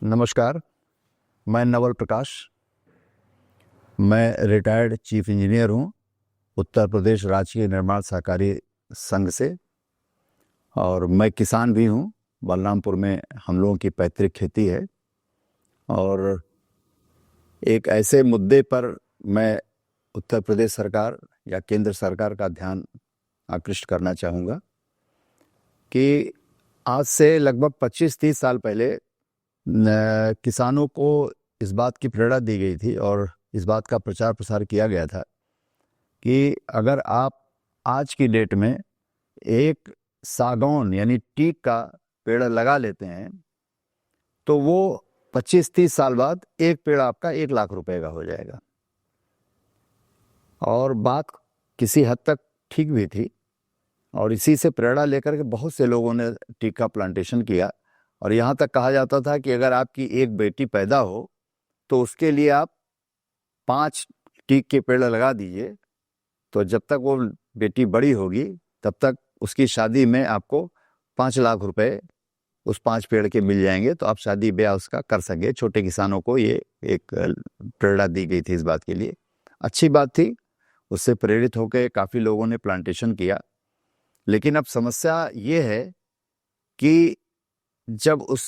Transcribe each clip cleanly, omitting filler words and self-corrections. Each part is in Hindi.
नमस्कार, मैं नवल प्रकाश। मैं रिटायर्ड चीफ इंजीनियर हूँ उत्तर प्रदेश राजकीय निर्माण सहकारी संघ से, और मैं किसान भी हूँ। बलरामपुर में हम लोगों की पैतृक खेती है, और एक ऐसे मुद्दे पर मैं उत्तर प्रदेश सरकार या केंद्र सरकार का ध्यान आकृष्ट करना चाहूँगा कि आज से लगभग 25-30 साल पहले किसानों को इस बात की प्रेरणा दी गई थी और इस बात का प्रचार प्रसार किया गया था कि अगर आप आज की डेट में एक सागौन यानी टीक का पेड़ लगा लेते हैं तो वो 25-30 साल बाद एक पेड़ आपका 1 लाख रुपए का हो जाएगा। और बात किसी हद तक ठीक भी थी, और इसी से प्रेरणा लेकर के बहुत से लोगों ने टीक का प्लांटेशन किया। और यहाँ तक कहा जाता था कि अगर आपकी एक बेटी पैदा हो तो उसके लिए आप 5 टीक के पेड़ लगा दीजिए, तो जब तक वो बेटी बड़ी होगी तब तक उसकी शादी में आपको 5 लाख रुपए उस 5 पेड़ के मिल जाएंगे, तो आप शादी ब्याह उसका कर सके। छोटे किसानों को ये एक प्रेरणा दी गई थी इस बात के लिए। अच्छी बात थी, उससे प्रेरित होकर काफ़ी लोगों ने प्लांटेशन किया। लेकिन अब समस्या ये है कि जब उस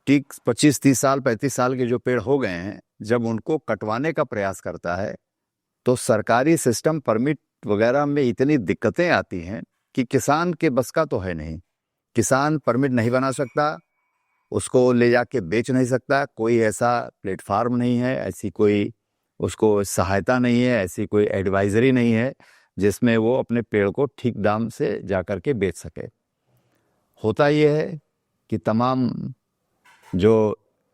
टीक 25-30 साल 35 साल के जो पेड़ हो गए हैं, जब उनको कटवाने का प्रयास करता है तो सरकारी सिस्टम परमिट वगैरह में इतनी दिक्कतें आती हैं कि किसान के बस का तो है नहीं। किसान परमिट नहीं बना सकता, उसको ले जाके बेच नहीं सकता, कोई ऐसा प्लेटफार्म नहीं है, ऐसी कोई उसको सहायता नहीं है, ऐसी कोई एडवाइजरी नहीं है जिसमें वो अपने पेड़ को ठीक दाम से जा कर के बेच सके। होता ये है कि तमाम जो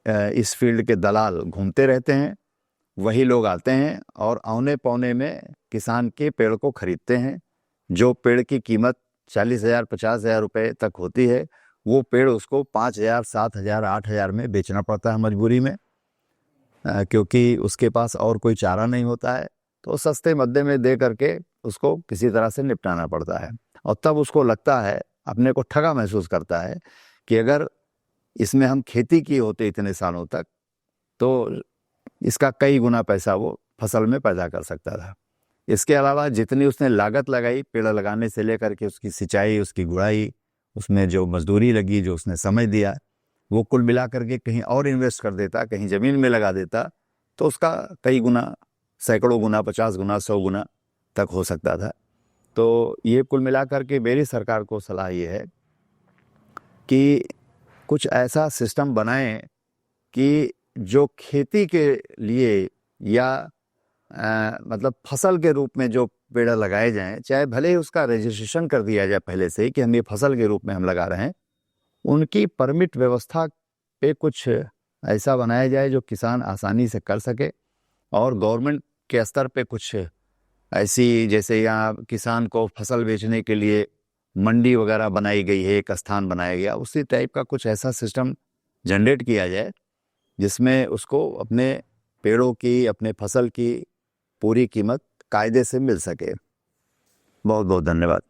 इस फील्ड के दलाल घूमते रहते हैं, वही लोग आते हैं और औने पौने में किसान के पेड़ को खरीदते हैं। जो पेड़ की कीमत 40,000 50,000 रुपये तक होती है, वो पेड़ उसको 5,000 7,000 8,000 में बेचना पड़ता है मजबूरी में, क्योंकि उसके पास और कोई चारा नहीं होता है। तो सस्ते मद्दे में दे करके उसको किसी तरह से निपटाना पड़ता है, और तब उसको लगता है, अपने को ठगा महसूस करता है कि अगर इसमें हम खेती की होते इतने सालों तक तो इसका कई गुना पैसा वो फसल में पैदा कर सकता था। इसके अलावा जितनी उसने लागत लगाई पेड़ लगाने से लेकर के उसकी सिंचाई, उसकी गुड़ाई, उसमें जो मजदूरी लगी, जो उसने समय दिया, वो कुल मिला करके कहीं और इन्वेस्ट कर देता, कहीं ज़मीन में लगा देता, तो उसका कई गुना, सैकड़ों गुना, 50 गुना, 100 गुना तक हो सकता था। तो ये कुल मिला करके मेरी सरकार को सलाह ये है कि कुछ ऐसा सिस्टम बनाएं कि जो खेती के लिए या मतलब फसल के रूप में जो पेड़ लगाए जाएं, चाहे भले ही उसका रजिस्ट्रेशन कर दिया जाए पहले से ही कि हम ये फसल के रूप में हम लगा रहे हैं, उनकी परमिट व्यवस्था पे कुछ ऐसा बनाया जाए जो किसान आसानी से कर सके। और गवर्नमेंट के स्तर पे कुछ ऐसी, जैसे यहाँ किसान को फसल बेचने के लिए मंडी वगैरह बनाई गई है, एक स्थान बनाया गया, उसी टाइप का कुछ ऐसा सिस्टम जनरेट किया जाए जिसमें उसको अपने पेड़ों की, अपने फसल की पूरी कीमत कायदे से मिल सके। बहुत बहुत धन्यवाद।